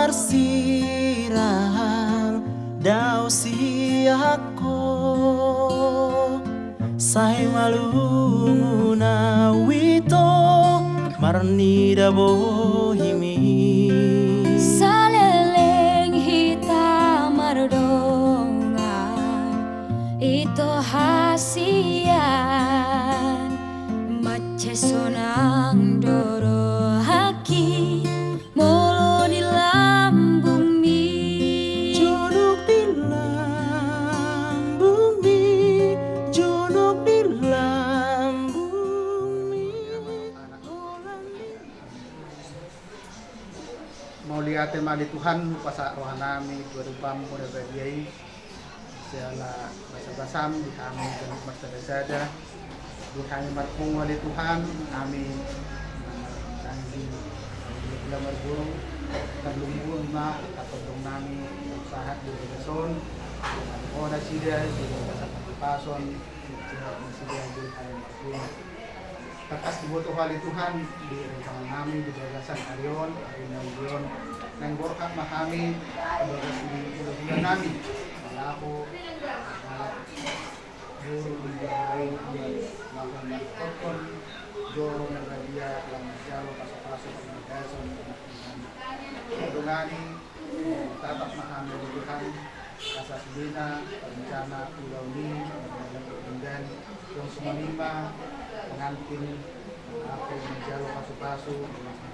marsirang daw siyako say malunguna wito marnida bohimi saleleng hitam mardongan itu hasian mace sonang doro haki molo di lambung mi jodoh di lambung mi jodoh di lambung mi. Mau lihat tema di Tuhan pasa rohanami berubam pada bagian segala basa-basam di kami dan bersada-sada di kami marpung wali Tuhan kami tanggi lamar guru kadlunggu ma katong nami usaha di Reson ora sida di basa pason sida di kami marpung takas dibutuh wali Tuhan di rencana kami di gagasan Arion, Arion nang borkan mahami bagas di bulan kami aku guru di bagai melakukan kokon joro ng dia lang jalo pasok-pasok ng kaso dungani tatak mahami di Tuhan kasas bina rencana pulau ini dan yung sumanima pengantin ako menjalo paso-paso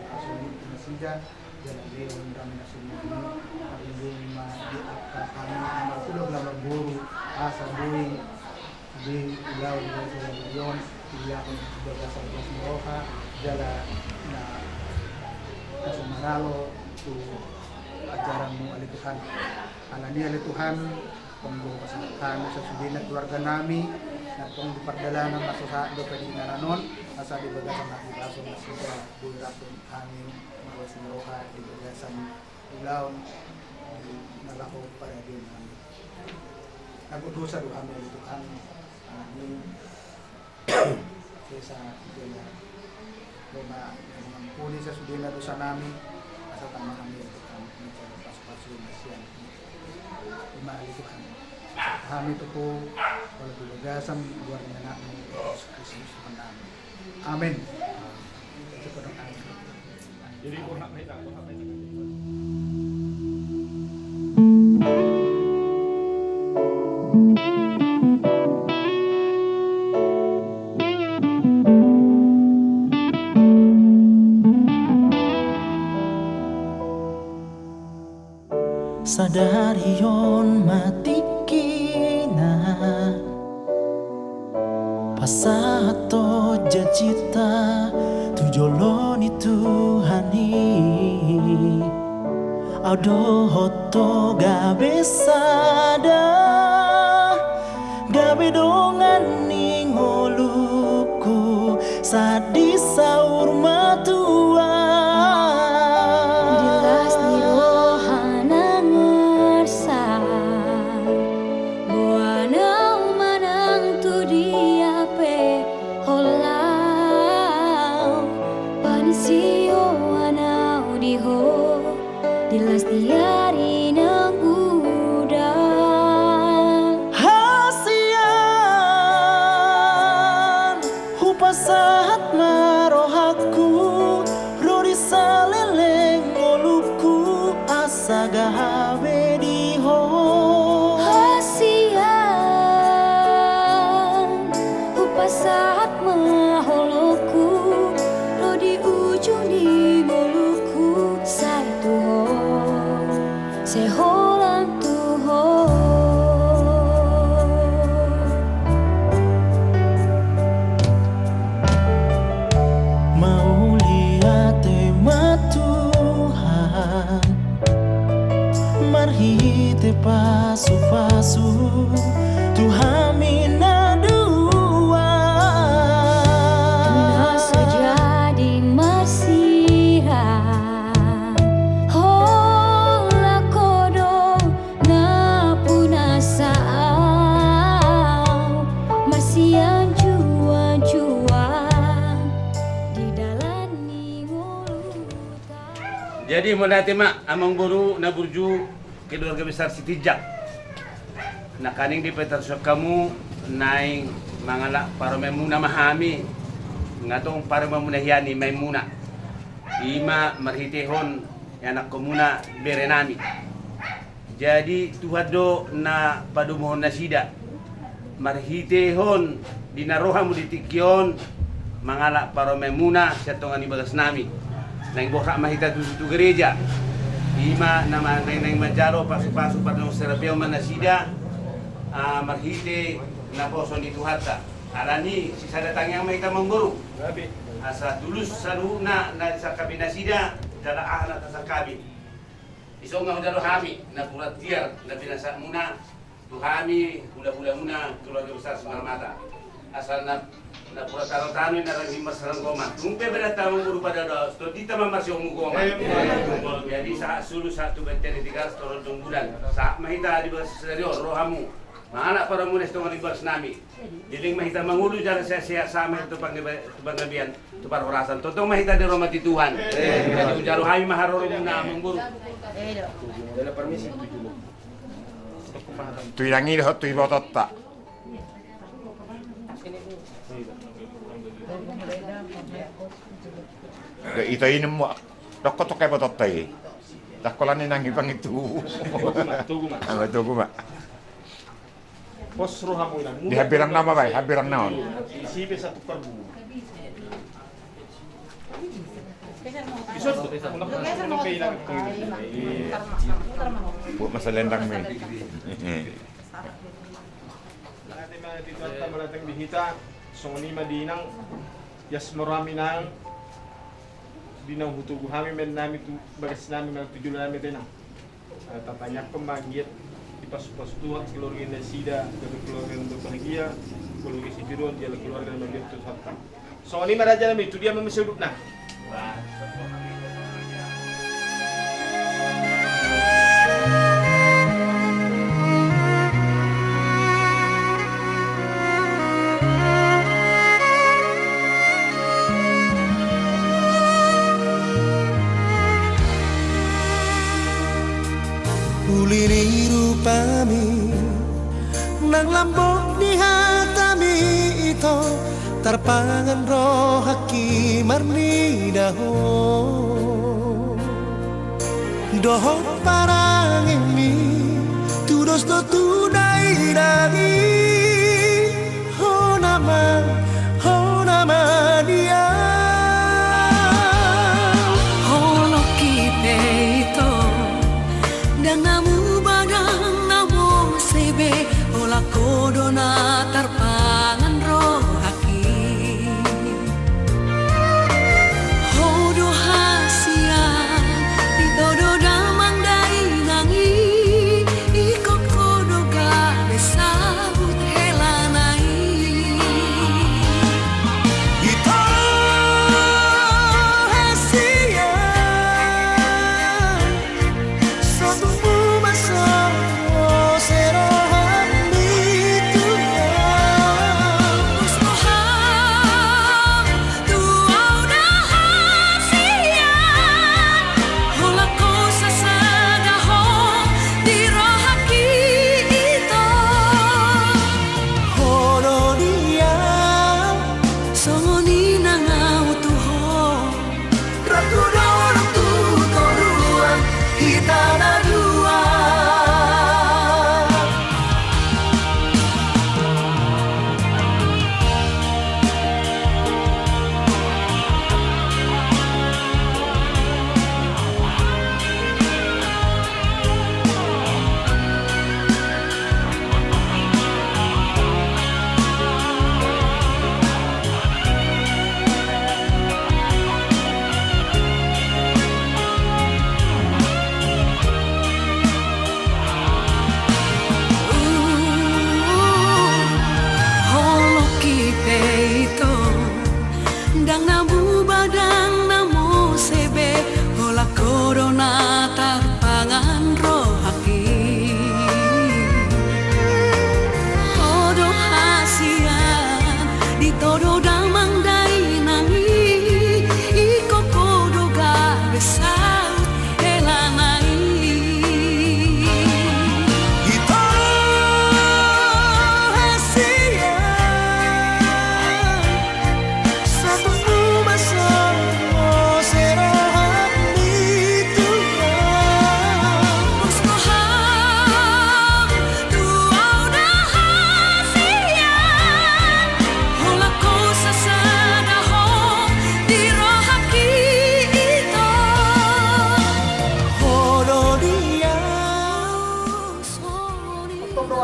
kaso ni sida jalan dia undang nasunod ini ma di atas kami sudah lamar guru asa bui di pulau di Leon dia pun berdasar kelas Moha jala na Sumaralo tu ajaranmu oleh Tuhan alani oleh Tuhan penggo kasangkan sa sudina keluarga nami na tong dipardalanan masuk sa do pwede naranon asa di bagasan na kaso na sila bulak kami mga Moha di bagasan pulau nalako para din kami nagudusa do kami oleh Tuhan ini sa dila lima puli sa sudina dosa nami asa tama kami kami pas-pasun siya imali Tuhan kami to po wala bagasan luar na namin Yesus Kristus namin amen ito po ng amin jadi ko na may sadari yon matikina pasato jajita tujoloni Tuhani audo hoto gabe sada gabe dongan ningoluku sadi saur matua Dilas diari nang udang hasian hupasahat marohaku rori saleleng oluku asa gawe diho hasian hupasahat maholoku rodi ujung di moluku sai tuho seholan tuho mau lihat tema Tuhan marhite pasu-pasu Tuhan mina dua nasa jadi marsirang hola kodo na punasaan marsian juan-juan di dalam ningulutan. Jadi mulai mak amang guru na burju keluarga besar Sitijak. Na kaning di Peter kamu naing mangala para memuna mahami ngatong para memuna hiani maimuna. Ima marhitehon anak komuna berenami. Jadi tuhado na padumohon nasida marhitehon dinarohamu ditikyon mangala para memuna setongan ibagas nami nang bohra mahita tu gereja ima nama nang majaro pasu-pasu pada serapeo manasida marhite na poso ni tuhata alani si sada tangyang mahita mangguru asa tulus saruna na sa kabinasida dala ahna sa kabi isonga udalo hami na kuratiar na binasa muna tuhami hula-hula muna keluarga besar Sumarmata asal na pura taro-tano na rin himas sarang goma kumpe berata menguru pada dos to dita mamasyo mo goma jadi sa sulu satu beteri tiga turun bulan sa mahita di bawah serio rohamu mana para munes to ngibas nami diling mahita mangulu jara saya sama itu panggabian itu para orasan totong mahita di rumah Tuhan jadi jaro hami maharoro muna menguru permisi Tuilangi hot tui bototta. Ito mo dokko to kay bototta eh. Dakolan ni nang ibang itu. Tuguma. Pos rohamu ilang. Di habirang nama bay, habirang naon. Isipe sa tukarbu. Isod, unang kailangan kong Bu masalendang mi. natin mga dito at malatang bihita. So ni madinang yas marami nang dinang hutugu kami men namin tu bagas namin mga tujuh namin din ang tatanya pembagian di pas tua keluarga Nasida dari keluarga yang berbahagia keluarga si Firun dia keluarga yang bagian tu hatta. So ni maraja namin itu dia masih hidup nah. Ulini rupami nang lambok ni hatami ito tarpangan roh haki marni daho doho parang ini tudos do tunai nagi ho nama dia Holo kite ito Dangamu badang namo sebe Ola kodo na tarpangan rohaki Hodo hasia Ditodo damang dai nangi Iko kodo gabe sabut helanai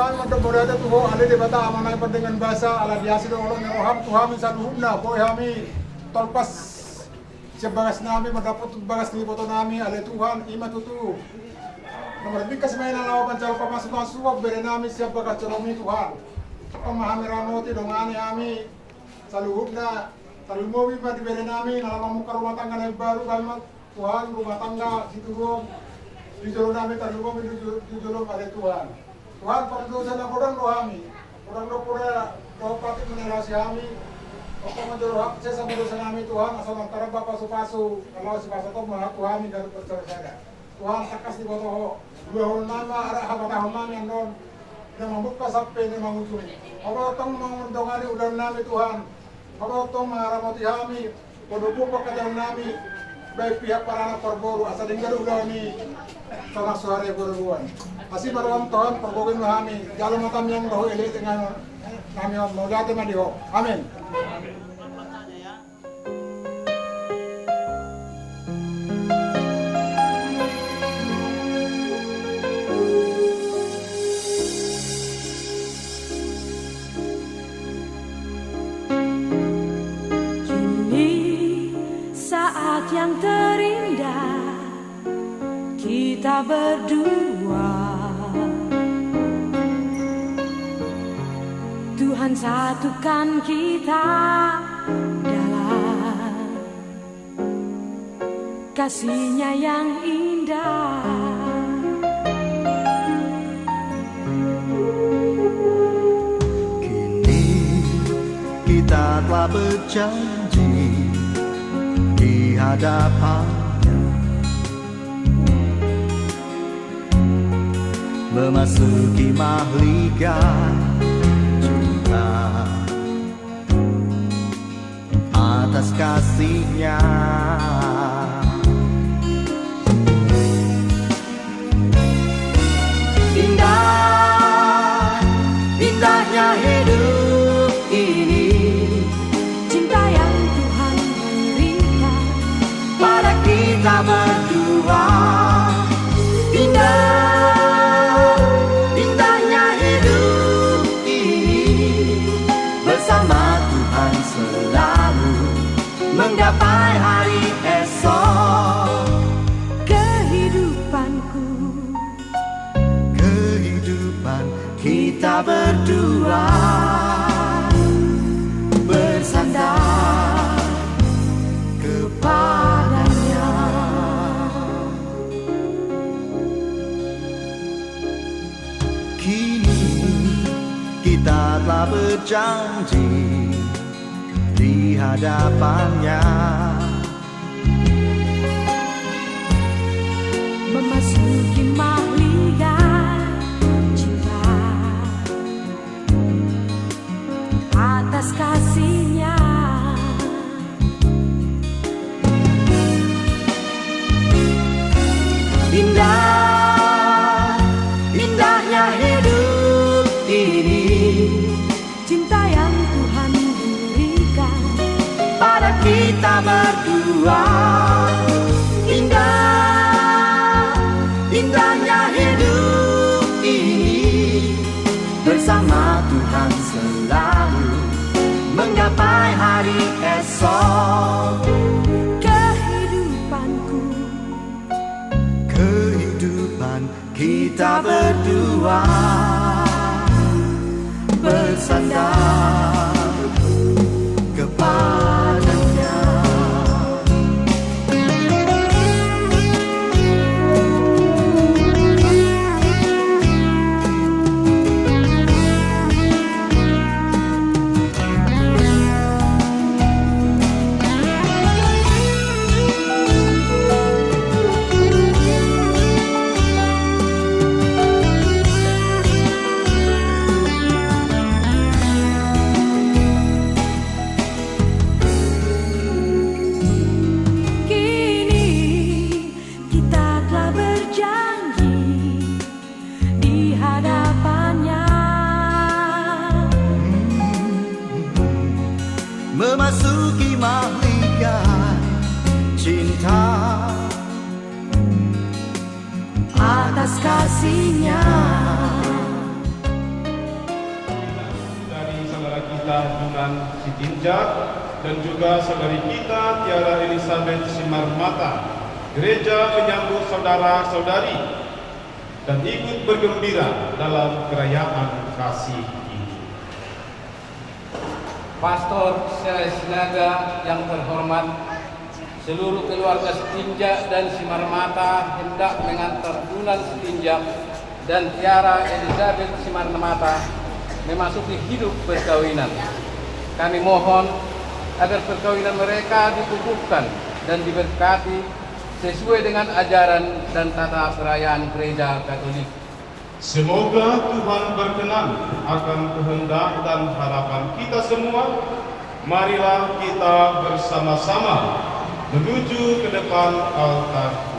Tuhan mudah-mudahan Tuhan ada di bata amanai pendengan bahasa ala biasa orang yang roham Tuhan saluhumna boy kami tolpas sebagas nami mendapat bagas ni foto nami ala Tuhan ima tutu nomor bikas main ala pancal pamasuk bere nami siap bagas ceromi Tuhan pemahami ramoti dongani kami saluhumna salumowi ma di bere nami nalamamu ke rumah tangga yang baru kami Tuhan rumah tangga diturun di jalur nami terlumum di jalur ada Tuhan Tuhan perdosa na kodang rohami kodang pura roh pati menerasi kami Opo menjadi hak saya sama dosa kami Tuhan asal antara Bapak Supasu kalau si Pasu itu menghak Tuhan dari bercerita Tuhan takas di botoh dua orang nama ada habatahun nami yang non yang membuka sampai ini mengujungi Opo tong mengundangani udah nami Tuhan Opo tong mengaramati kami Waduh pekerjaan nami baik pihak para anak perboru asal tinggal udah ini sama suara perburuan masih baruan Tuhan perboruan kami jalan matam yang roh ini dengan kami mau lihat madiho amin Saat yang terindah kita berdua Tuhan satukan kita dalam kasih-Nya yang indah Kini kita telah berjanji di hadapannya memasuki mahligai cinta atas kasih-Nya indah indahnya hidup ini cinta yang Tuhan berikan pada kita berdua indahnya hidup ini bersama Tuhan selalu menggapai hari esok kehidupan kita berdua bersandar kepadanya kini kita telah berjanji di hadapannya memasuki mahligai cinta atas kasih-Nya indahnya hidup ini cinta yang Tuhan berikan pada kita berdua indahnya hidup ini bersama Tuhan selalu menggapai hari esok kehidupan kita berdua bersandar kepadanya memasuki mahligai cinta atas kasih-Nya kita Yunan Sitinjak dan juga saudari kita Tiara Elizabeth Simarmata, gereja menyambut saudara-saudari dan ikut bergembira dalam perayaan kasih ini. Pastor Sinaga yang terhormat, seluruh keluarga Sitinjak dan Simarmata hendak mengantar Yunan Sitinjak dan Tiara Elizabeth Simarmata memasuki hidup perkawinan. Kami mohon agar perkawinan mereka dikukuhkan dan diberkati sesuai dengan ajaran dan tata perayaan Gereja Katolik. Semoga Tuhan berkenan akan kehendak dan harapan kita semua. Marilah kita bersama-sama menuju ke depan altar.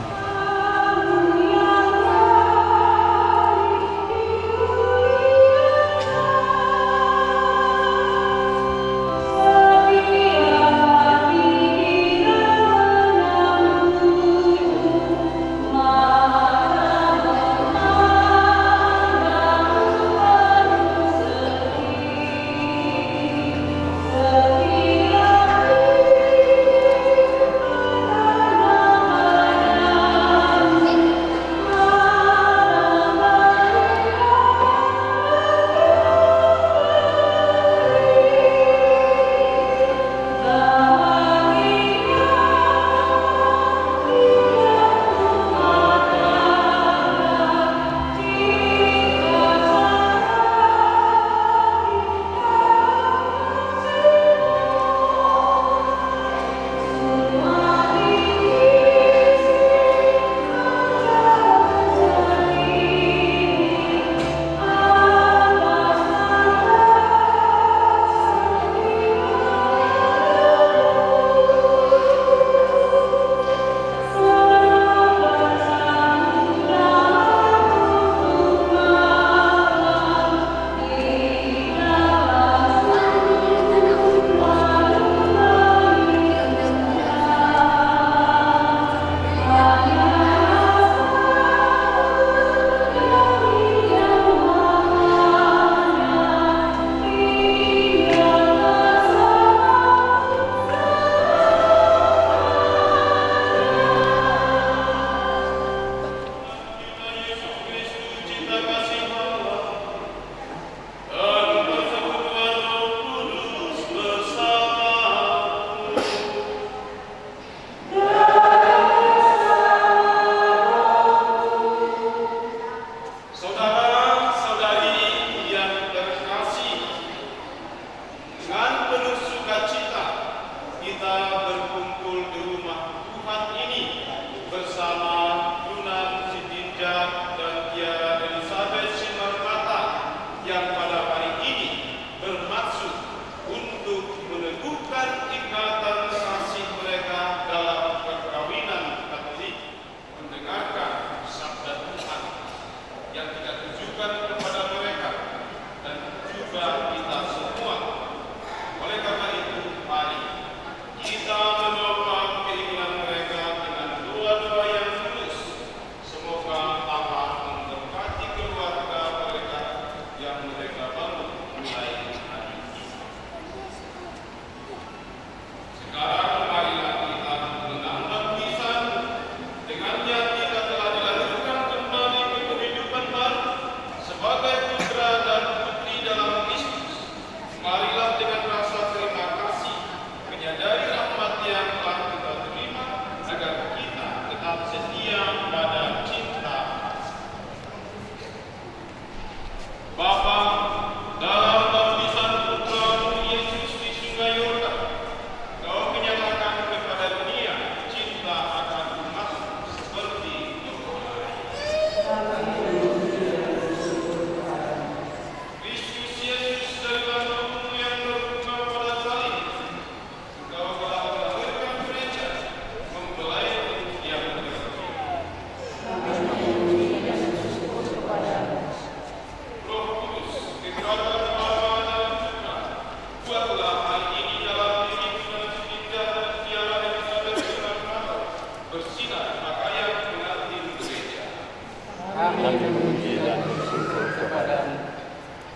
Kami memuji dan bersyukur kepadamu.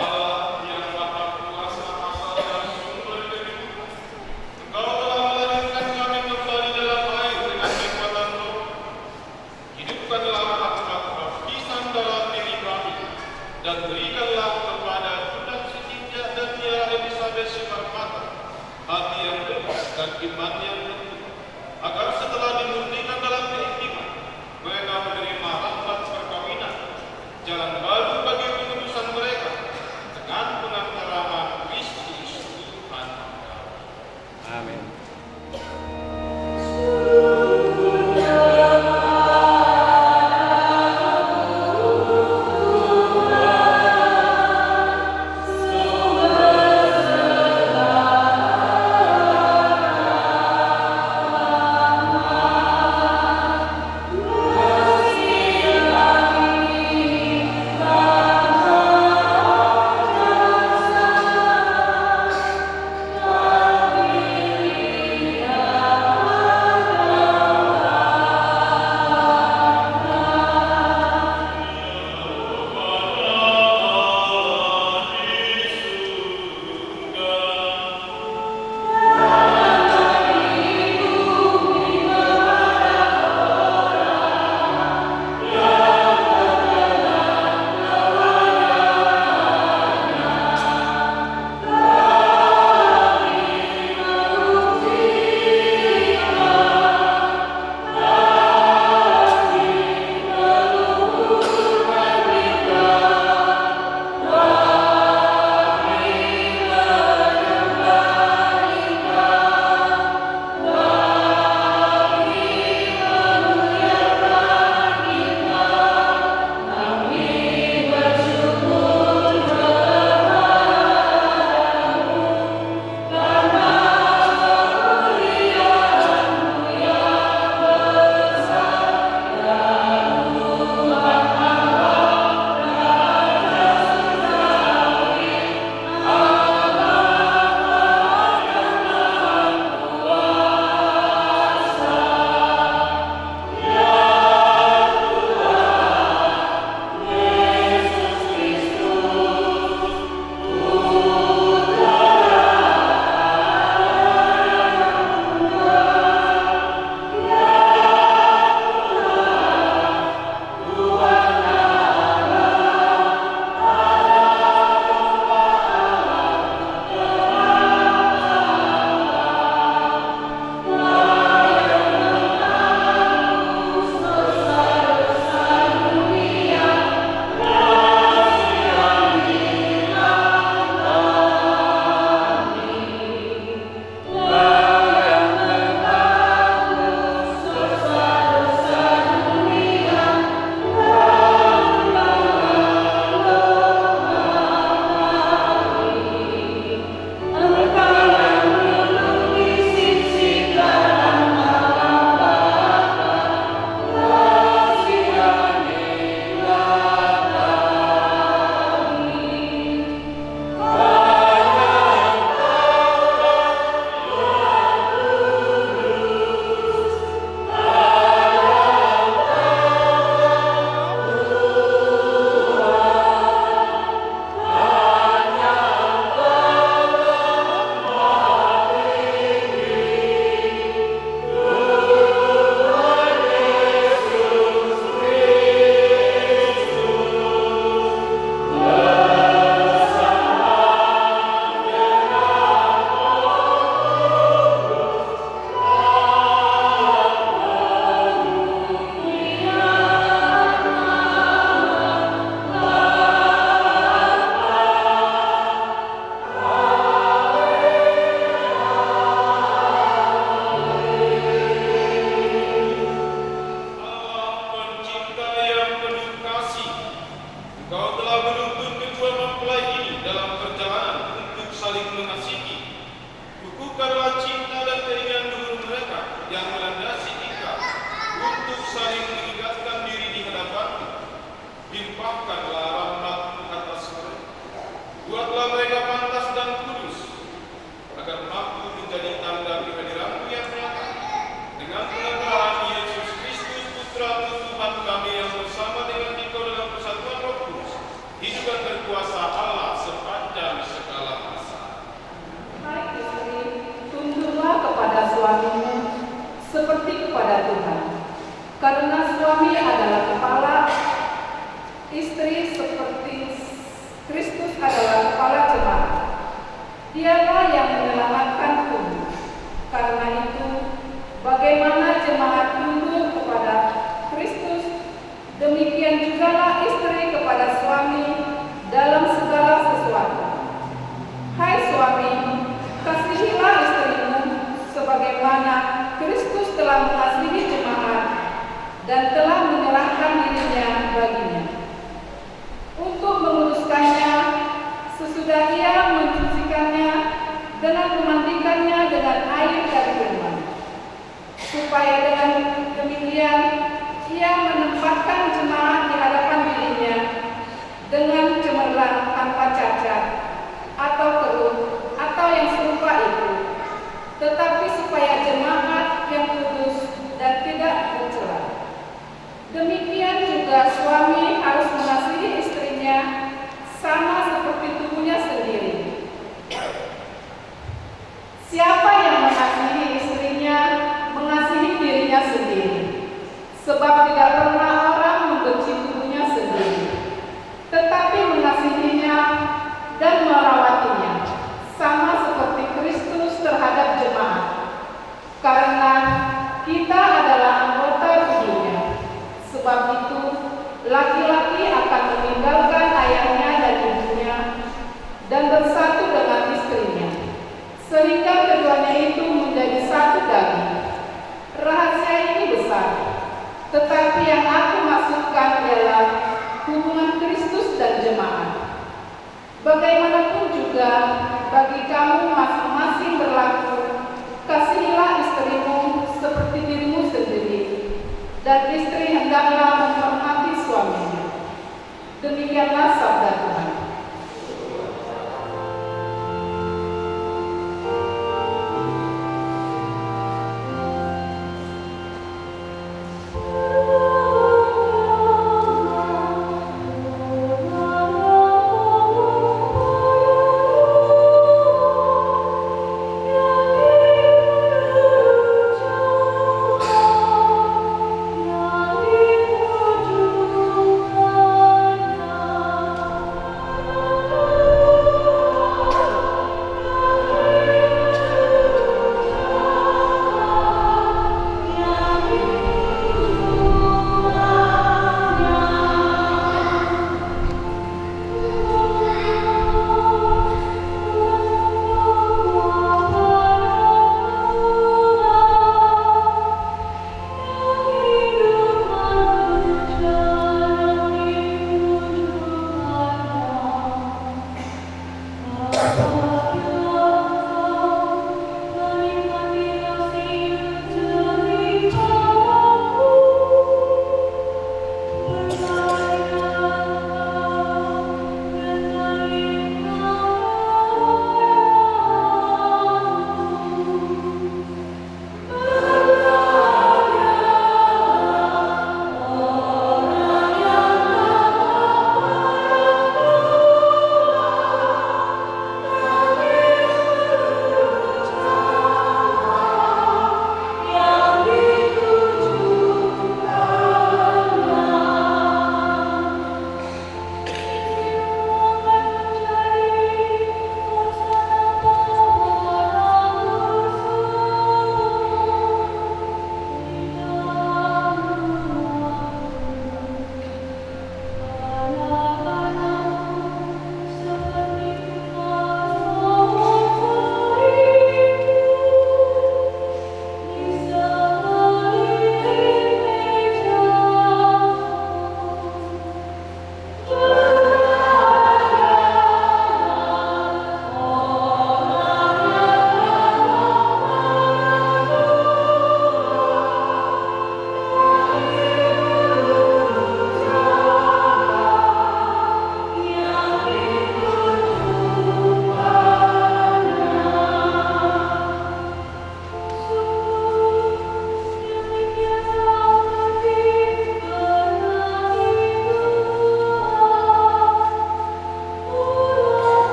Allah yang Maha Kuasa asal dan Kukuhkanlah cinta dan keinginan luhur mereka yang melandasi kita untuk saling mengingatkan diri di hadapan-Mu. Limpahkanlah rahmat-Mu atas mereka. Buatlah mereka pantas dan kudus, agar mampu menjadi tanda kehadiran-Mu yang nyata. Dengan penyertaan Yesus Kristus, Putra-Mu Tuhan kami yang bersama dengan Engkau dalam persatuan Roh Kudus, hidup dan berkuasa Allah sepanjang segala masa. Hai istri, tunduklah kepada suamimu seperti kepada Tuhan. Karena suami adalah kepala, istri seperti Kristus adalah kepala jemaat. Dialah yang menyelamatkan tubuh. Karena itu, bagaimana jemaat tunduk kepada Kristus, demikian jugalah istri kepada suami dalam segala sesuatu. Hai suami, kasihilah istrimu sebagaimana Kristus telah mengasihi jemaat dan telah menyerahkan dirinya baginya untuk menguduskannya sesudah ia mencucikannya dengan memandikannya dengan air dari firman, supaya dengan demikian ia menempatkan jemaat di hadapan dirinya dengan cemerlang tanpa cacat atau keruh atau yang serupa itu, tetapi supaya jemaat yang kudus dan tidak tercela. Demikian juga suami harus mengasihi istrinya sama seperti tubuhnya sendiri. Siapa yang mengasihi istrinya mengasihi dirinya sendiri, sebab tidak pernah orang membenci tubuhnya sendiri, tetapi mengasihinya dan merawatinya, sama seperti Kristus terhadap jemaat. Karena kita adalah anggota tubuhnya. Sebab itu, laki-laki akan meninggalkan ayahnya dan ibunya dan bersatu dengan istrinya, sehingga keduanya itu menjadi satu daging. Rahasia ini besar, tetapi yang aku maksudkan ialah hubungan Kristus dan jemaat. Bagaimanapun juga, bagi kamu masing-masing berlaku, kasihilah istrimu seperti dirimu sendiri, dan istri hendaklah menghormati suaminya. Demikianlah sabda Tuhan.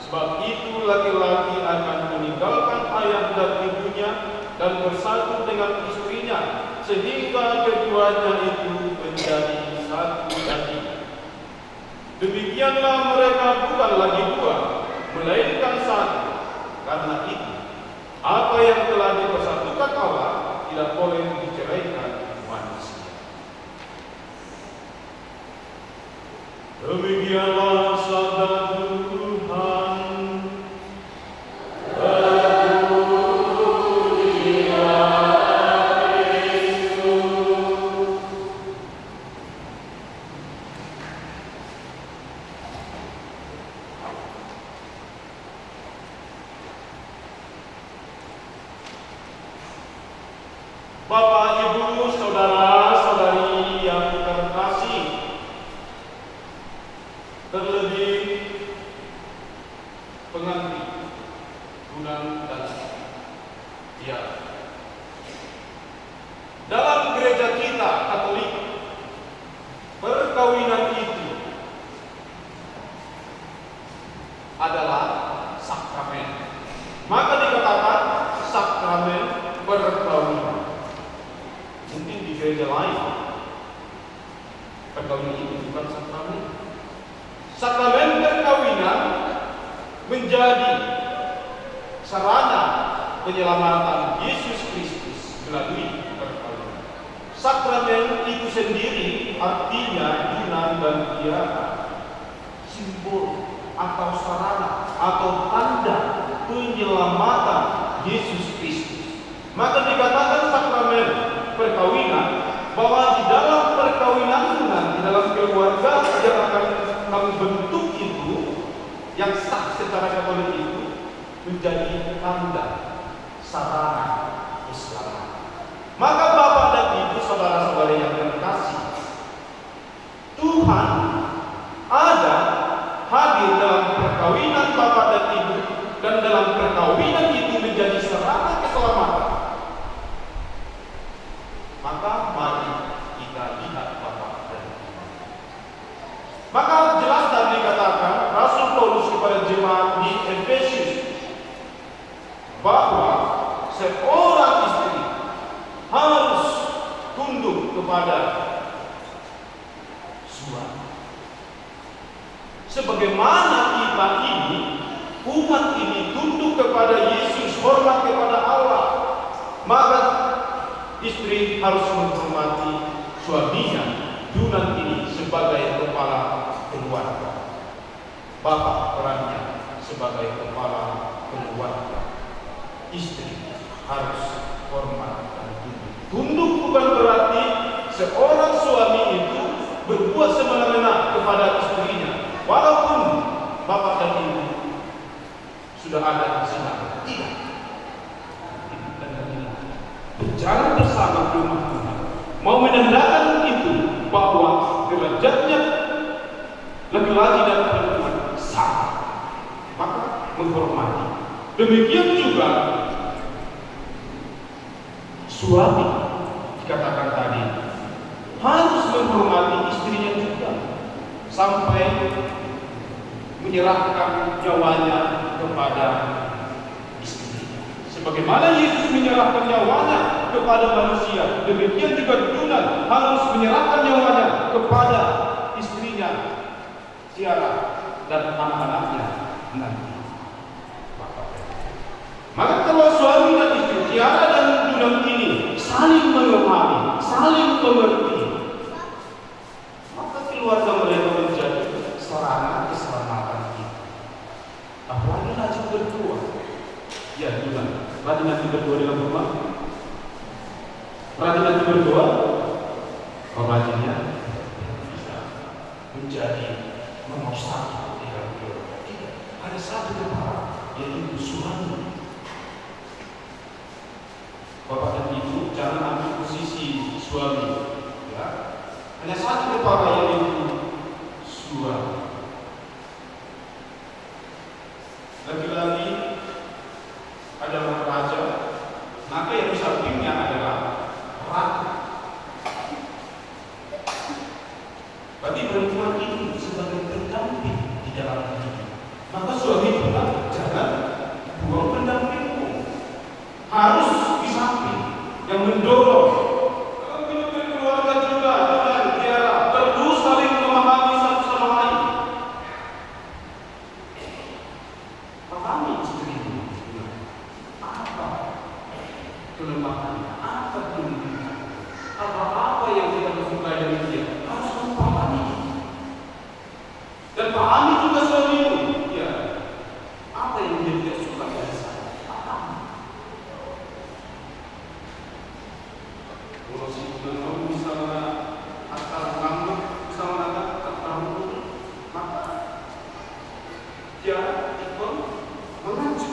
Sebab itu laki-laki akan meninggalkan ayah dan ibunya dan bersatu dengan istrinya, sehingga keduanya itu menjadi satu daging. Demikianlah mereka bukan lagi dua, melainkan satu. Karena itu, apa yang telah dipersatukan Allah tidak boleh diceraikan manusia. Demikianlah sabda Tuhan. Bapak, Ibu, saudara-saudari yang terkasih, terlebih pengantin, tunang dan tiara. Dalam gereja kita Katolik, perkawinan itu adalah sakramen. Maka dikatakan sakramen perkawinan. Mungkin di gereja lain perkawinan itu bukan sakramen. Sakramen perkawinan menjadi sarana penyelamatan Yesus Kristus melalui perkawinan. Sakramen itu sendiri artinya tunang dan tiara, simbol atau sarana atau tanda penyelamatan Yesus Kristus. Maka dikatakan sakramen perkawinan bahwa di dalam perkawinan nanti dalam keluarga yang akan membentuk itu yang sah secara Katolik itu menjadi tanda sarana keselamatan. Maka Bapak dan Ibu, saudara-saudari yang terkasih, Tuhan ada hadir dalam perkawinan Bapak dan Ibu, dan dalam perkawinan itu menjadi sarana keselamatan. Maka mari kita lihat Bapak dan Ibu. Maka jelas dan dikatakan Rasul Paulus kepada jemaat di Efesus bahwa seorang istri harus tunduk kepada suami. Sebagaimana kita ini, umat ini tunduk kepada Yesus, hormat kepada Allah, maka istri harus menghormati suaminya, junang ini sebagai kepala keluarga. Bapak perannya sebagai kepala keluarga. Istri harus hormat dan tunduk. Tunduk bukan berarti seorang suami itu berbuat semena-mena kepada istrinya, walaupun bapak dan ibu sudah ada di sana. Tidak. Berjalan bersama rumah Tuhan, mau menandakan itu bahwa derajatnya laki-laki dan perempuan sama, maka menghormati. Demikian juga suami dikatakan tadi harus menghormati istrinya juga sampai menyerahkan nyawanya kepada istrinya. Sebagaimana Yesus menyerahkan nyawanya kepada manusia, demikian juga junang harus menyerahkan nyawanya kepada istrinya, tiara dan anak-anaknya nanti. Maka kalau suami dan istri, tiara dan junang ini saling memahami, saling mengerti, maka keluarga mereka menjadi sarana keselamatan kita. Apalagi rajin berdua. Ya, junang, rajin nanti berdua dalam rumah. Rajin nanti berdua, rajinnya bisa menjadi nomor satu di dalam keluarga. Tidak, ada satu kepala, yaitu suami. Bapak dan Ibu jangan ambil posisi suami, ya. Hanya satu kepala yaitu suami. Lagi-lagi adalah raja, maka yang di sampingnya adalah ratu. Bagi perempuan itu sebagai pendamping di dalam hidup. maka suami juga jangan buang pendampingmu. Harus di samping yang mendorong. Kalau kita berkeluarga juga, jangan Tiara, perlu saling memahami satu sama lain. Pahami istrimu. Apa kelemahannya? Apa kelebihannya? Apa-apa yang kita sukai dari dia harus kamu pahami. Dan pahami juga suamimu. Ya, apa yang dia tidak suka dari saya? Pahami. Kalau si kamu misalnya akal kamu, misalnya akal kamu, maka dia ikut mengacu.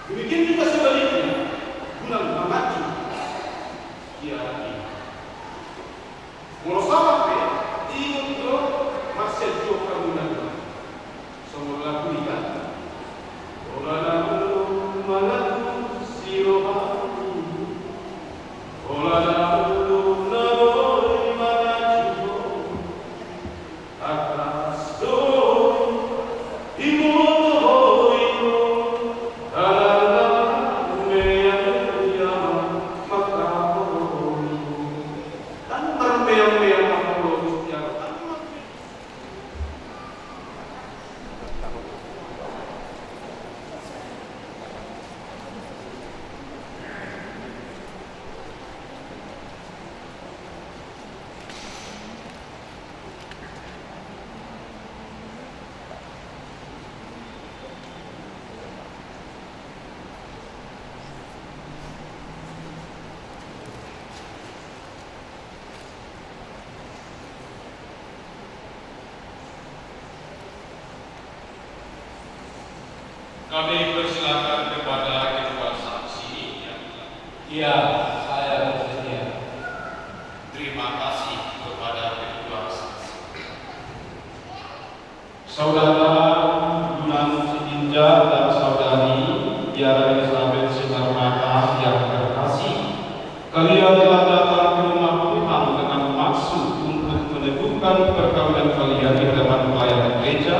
Demikian juga sebaliknya, guna mengacu. Dia Murasabah ingin ke masjid kamu nanti. Semua lagu ikan. Olalamu malaku sirohani. Olalamu naboi manacu. Atas doi imohoi dalam meyang makahoi. Dan bermeyang-meyang makhluk yang kami persilakan kepada kedua saksi yang Iya, saya bersedia. terima kasih kepada kedua saksi. Saudara Yunan Sitinja dan saudari Tiara Elizabeth Sinarmata yang terkasih, kalian telah datang ke rumah Tuhan dengan maksud untuk meneguhkan perkawinan kalian di hadapan pelayanan gereja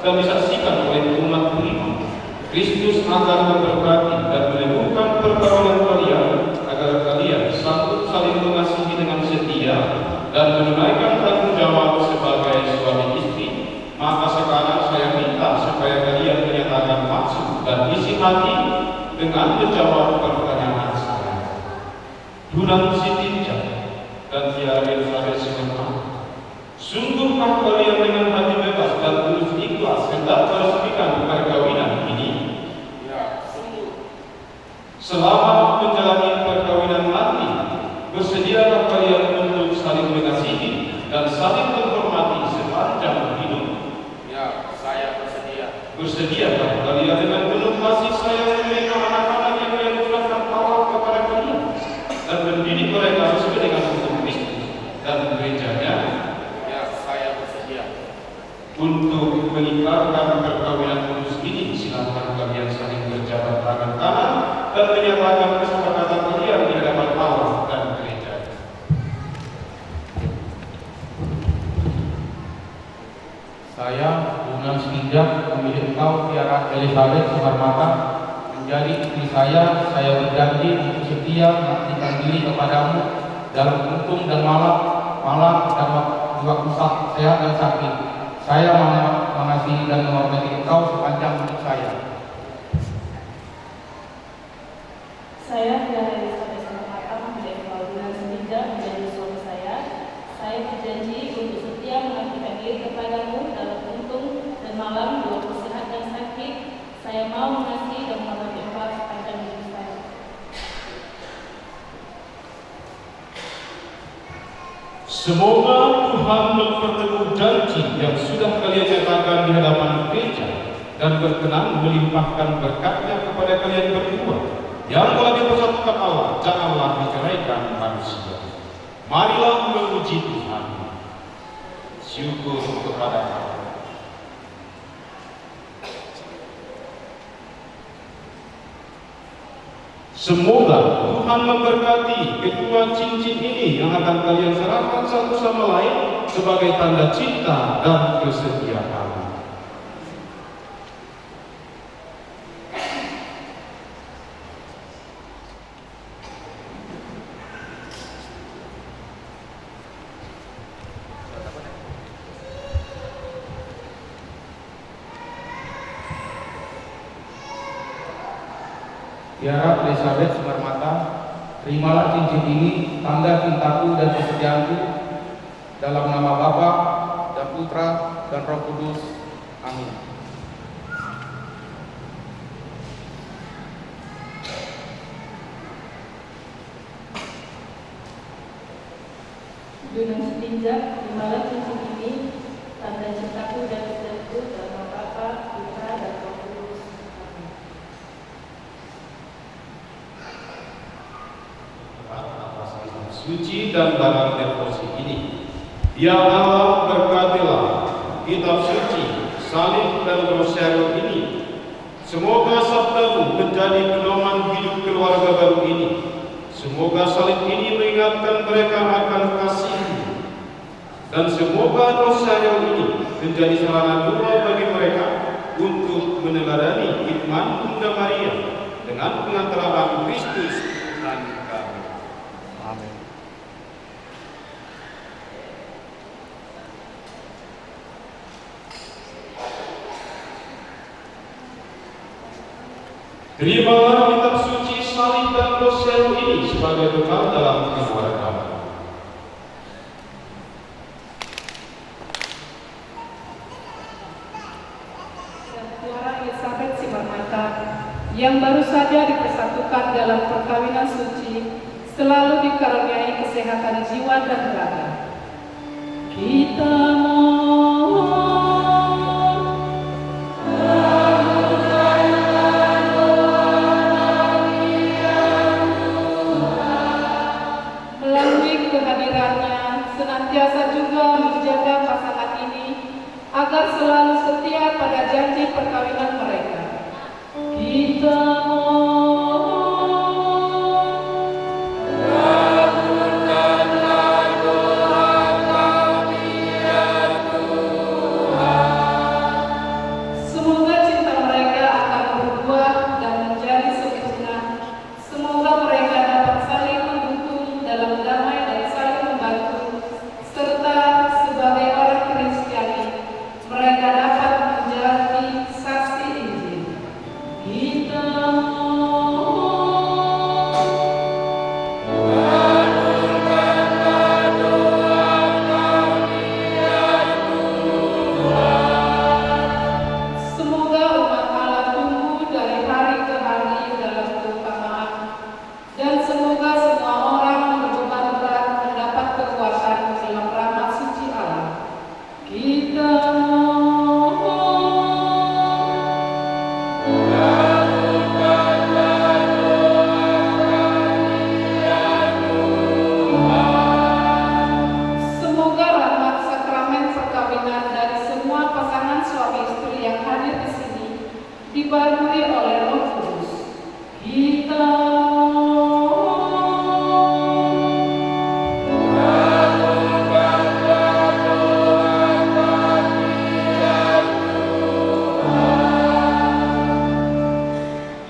dan disaksikan oleh umat beriman. Kristus akan memberkati dan meneguhkan perkawinan kalian agar kalian sanggup saling mengasihi dengan setia dan menunaikan tanggung jawab sebagai suami istri. Maka sekarang saya minta supaya kalian menyatakan maksud dan isi hati dengan menjawab pertanyaan saya. Yunan Sitinja dan Tiara Elizabeth Sinarmata, sungguhkah kalian dengan hati bebas dan tulus ikhlas hendak meresmikan perkawinan ini? Ya, sungguh. Selama menjalani perkawinan nanti, bersediakah kalian untuk saling mengasihi dan saling menghormati sepanjang hidup? Ya, saya bersedia. Bersediakah kalian dengan penuh kasih sayang menerima anak-anak yang kalian curahkan Allah kepada kalian dan mendidik mereka sesuai dengan hukum Kristus dan gerejanya? Ya, saya bersedia. Untuk meninggalkan perkawinan kudus ini, silakan kalian saling berjabat tangan kanan dan menyatakan kesepakatan kalian di hadapan Allah dan gereja. Saya, Yunan Sitinja, memilih engkau, Tiara Elizabeth Sinarmata, menjadi istri saya berjanji untuk setia mengabdikan diri kepadamu dalam untung dan malam dan di waktu sehat dan sakit. Saya mengasihi dan menghormati engkau sepanjang hidup saya. Saya Tiara Elizabeth Sinarmata memilih engkau Yunan Sitinja menjadi suami saya. Saya berjanji untuk setia mengabdikan diri kepadamu dalam untung dan malam, di waktu sehat dan sakit. Saya mau mengasihi dan menghormati engkau sepanjang hidup saya. Semoga Tuhan memperteguh janji yang sudah kalian nyatakan di hadapan gereja dan berkenan melimpahkan berkatnya kepada kalian berdua yang telah dipersatukan Allah, janganlah diceraikan manusia. Marilah memuji Tuhan. Syukur kepada Allah. Semoga Tuhan memberkati kedua cincin ini yang akan kalian serahkan satu sama lain sebagai tanda cinta dan kesetiaan. Tiara Elizabeth Sumarmata, terimalah cincin ini tanda cintaku dan kesetiaanku dalam nama Bapa dan Putra dan Roh Kudus. Amin. Dengan setinjak, terimalah cincin ini tanda cintaku dan kesetiaanku dalam nama Bapa, Putra dan Roh Kudus. Amin. Atas kitab suci dan barang devosi ini, ya Allah, berkatilah kitab suci, salib dan rosarium ini. Semoga sabdamu menjadi pedoman hidup keluarga baru ini. Semoga salib ini mengingatkan mereka akan kasih-Mu, dan semoga rosarium ini menjadi sarana doa bagi mereka untuk meneladani iman Bunda Maria dengan pengantaraan Kristus Tuhan kami. Amin. Terimalah kitab suci, salib dan rosarium ini sebagai bekal dalam keluarga. Tiara Elizabeth Sumarmata yang baru saja dipersatukan dalam perkawinan suci selalu dikaruniai kesehatan jiwa dan raga. Kita mohon melalui kehadirannya senantiasa juga menjaga pasangan ini agar selalu setia pada janji perkawinan mereka. Kita semoga cinta mereka akan berbuah dan menjadi sempurna. Semoga mereka dapat saling mendukung dalam damai dan saling membantu, serta sebagai orang Kristiani mereka dapat menjalani saksi Injil. Kita semoga umat Allah tumbuh dari hari ke hari dalam keutamaan, dan semoga semua orang yang berbeban berat mendapat kekuatan dalam rahmat suci Allah. Kita semoga rahmat sakramen perkawinan dari semua pasangan suami istri yang hadir di sini dibarui oleh Roh Kudus. Kita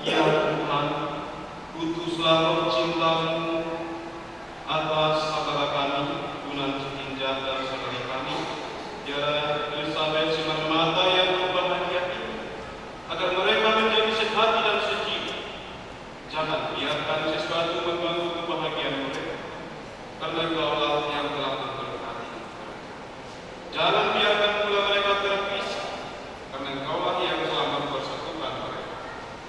Ya Tuhan, utuslah roh cinta-Mu atas saudara kami, Tunan Setinjak dan saudari kami, Tiara Elizabeth Sumarmata yang berbahagia ini, agar mereka menjadi sehati dan sejiwa. Jangan biarkan sesuatu mengganggu kebahagiaan mereka, karena Engkaulah yang telah memberkati mereka. Jangan biarkan pula mereka terpisah, karena Engkaulah yang telah mempersatukan mereka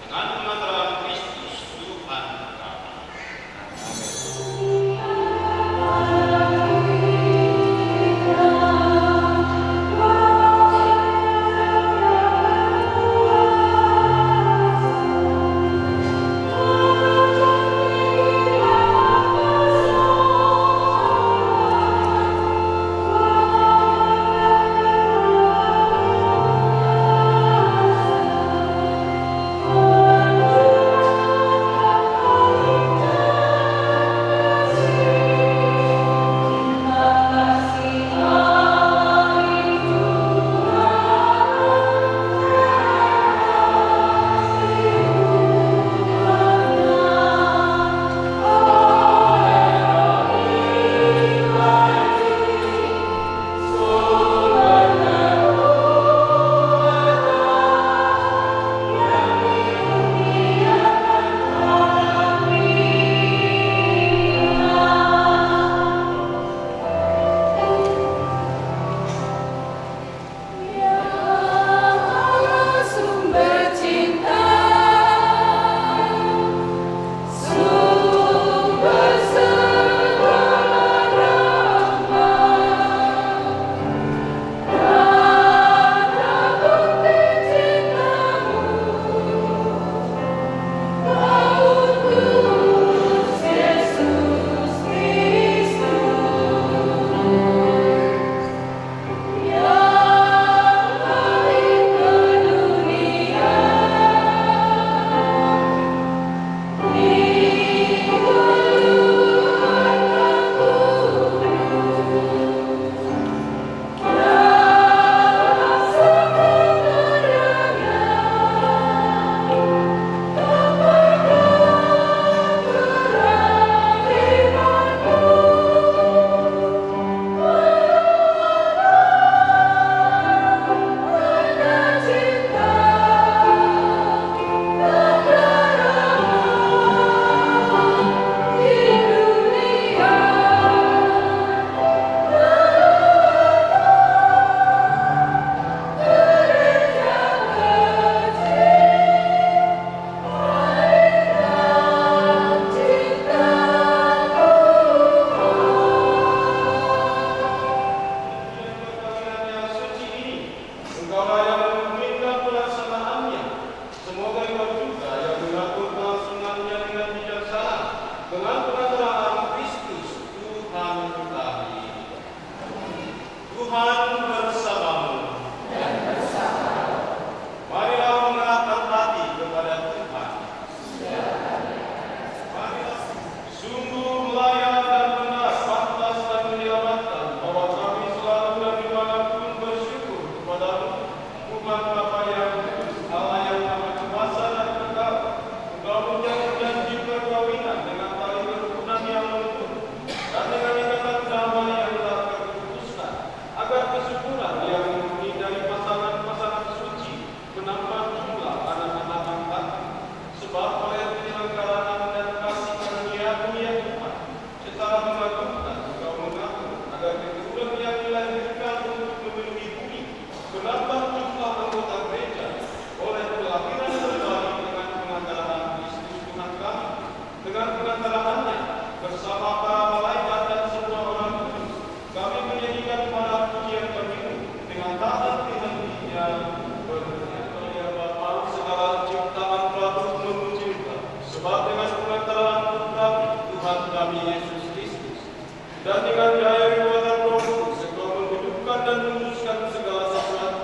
dengan pengantaran Kristus Tuhan kami. segala yang memungkinkan pelaksanaannya. Semoga Engkau juga yang mengatur kelangsungannya dengan bijaksana, dengan pengaturaan Kristus Tuhan kami. Tuhan bersamamu. Marilah mengerahkan hati kepada Tuhan. Marilah sungguh melayan dan benar, pantas dan menyelamatkan, bahwa kami selalu dan dimanapun bersyukur kepadamu, Tuhan Bapa yang kudus, Allah yang maha kuasa dan kekal. Engkau menjadi janji perkawinan dengan tali kerukunan yang lembut dan dengan ikatan damai yang tak terputuskan, agar kesyukuran yang murni dari pasangan-pasangan suci menambah jumlah anak-anak angkat, sebab oleh penyelenggaraan dan kasih karunia dunia Tuhan secara mengagumkan Engkau mengatur agar keturunan yang dilahirkan untuk memenuhi bumi menambah jumlah anggota gereja oleh kelahiran kembali dengan pengantaraan Kristus Tuhan kami, dengan pengantaraannya bersama para malaikat dan semua orang kudus kami menyanyikan para pujian bagimu dengan taat di hatinya. Berkata Bapa, segala ciptaan telah memuji Engkau, sebab dengan pengantaraan Putra Tuhan kami Yesus Kristus dan dengan daya kekuatan Roh Kudus Engkau menghidupkan dan meluruskan segala sesuatu.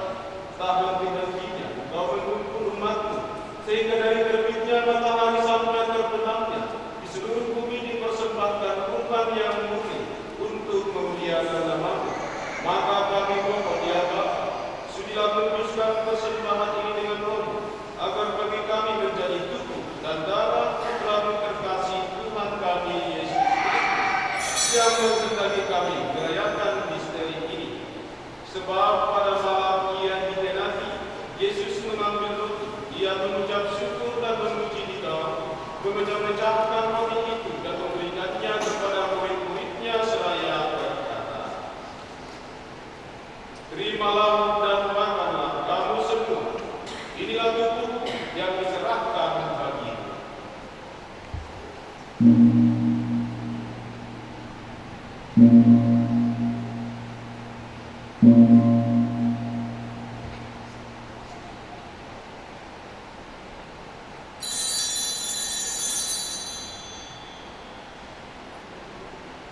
Tak henti-hentinya Engkau mengukur umat-Mu, sehingga dari terbitnya matahari sampai terbenamnya di seluruh bumi dipersembahkan kurban yang murni untuk memuliakan nama-Mu. Maka kami mohon ya Bapa, sudilah kuduskan persembahan ini dengan Roh, agar bagi kami menjadi tubuh dan darah Putra-Mu terkasih Tuhan kami Yesus Kristus, yang menghendaki kami merayakan misteri ini. Sebab pada malam Ia ditenati, Yesus mengambil roti, Ia mengucap syukur dan memuji di dalam, memecah-mecahkan roti itu dan memberikannya kepada murid-muridnya seraya berkata, terimalah dan makanlah kamu semua. Inilah tubuhku yang diserahkan bagimu.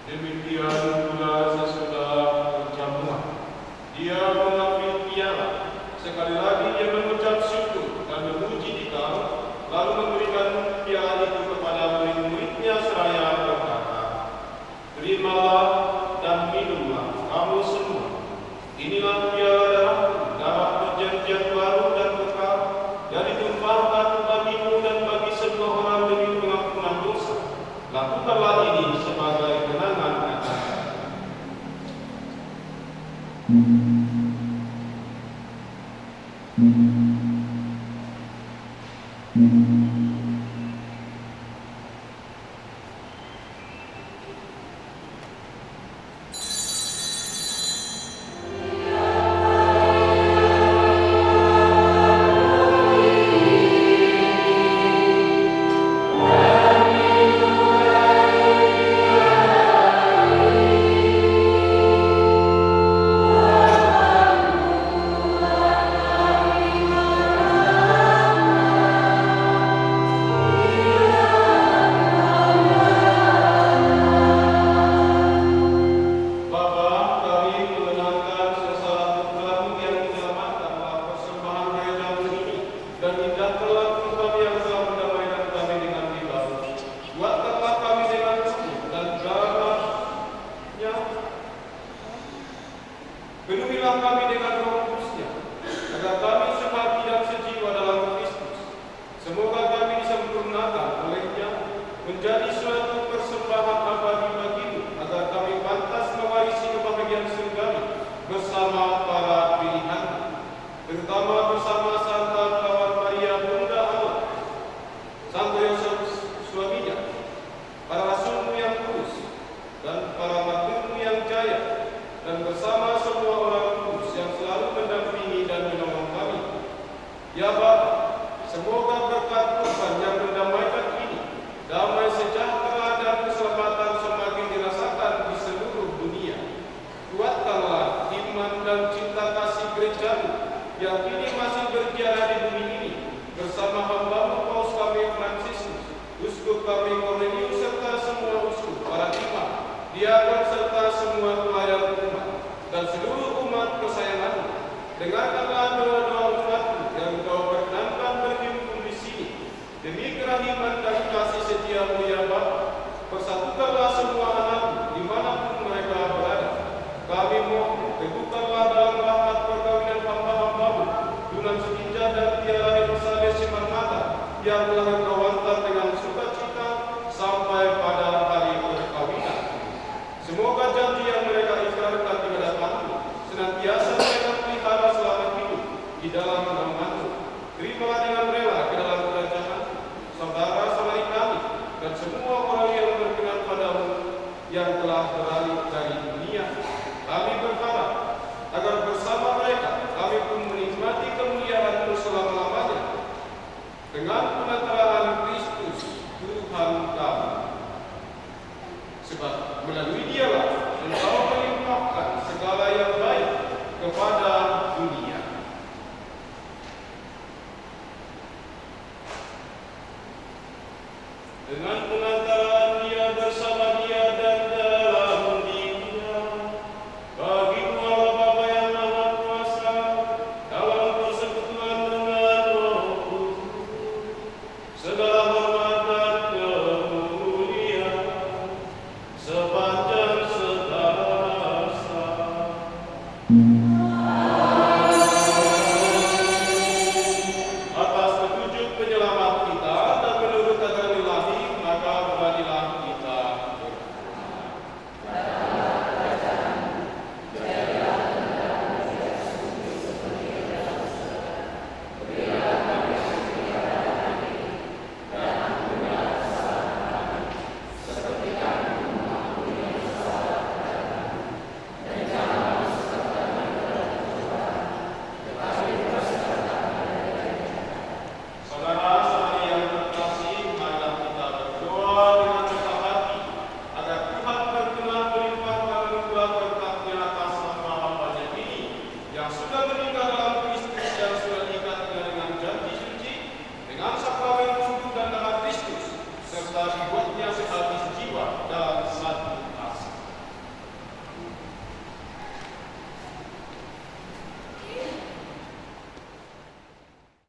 Demikian pula sesudah perjamuan, Dia mengambil piala. Sekali lagi Dia mengucap syukur dan memuji di dalam, lalu memberikan piala itu kepada murid-muridnya seraya berkata, terimalah dan minumlah kamu semua. Inilah piala darahku, darah perjanjian baru dan kekal, yang ditumpahkan bagimu dan bagi semua orang demi pengampunan dosa. Lakukanlah ini sebagai kenangan atas. Penuhilah kami dengan Roh Kudus-Nya, agar kami sehati dan sejiwa dalam Kristus. Semoga kami disempurnakan oleh-Nya menjadi suatu persembahan abadi bagimu, agar kami pantas mewarisi kebahagiaan surgawi bersama para pilihan, terutama bersama Santa Kawan Maria Bunda Allah, Santo Yosef suaminya, para rasulmu yang kudus, dan para martirmu yang jaya, dan bersama semua orang kudus yang selalu mendampingi dan menolong kami. Ya Bapa, semoga berkat Tuhan yang mendamaikan ini, damai sejahtera dan keselamatan semakin dirasakan di seluruh dunia. Kuatkanlah iman dan cinta kasih gereja-Mu yang kini masih berziarah di bumi ini bersama hamba-Mu Paus kami Fransiskus, Uskup kami Cornelius serta semua uskup, para imam, diakon serta semua pelayan umat dan seluruh umat kesayangan-Mu. Dengarkanlah doa-doa umat-Mu yang Engkau perkenankan berhimpun di sini. Demi kerahiman dan kasih setia-Mu ya Bapa, persatukanlah semua anak-Mu dimanapun mereka berada. Kami mohon, teguhkanlah dalam rahmat perkawinan hamba-hamba-Mu, Tunan Sukinja dan Tiara Elizabeth Simarmata, yang telah Engkau hantar dengan sukacita sampai pada hari perkawinan. Semoga janji yang mereka ikrarkan di hadapan-Mu senantiasa mereka pelihara selama hidup di dalam nama-Mu. Terimalah dengan rela ke dalam kerajaan saudara-saudari kami dan semua orang yang berkenan pada-Mu yang telah berada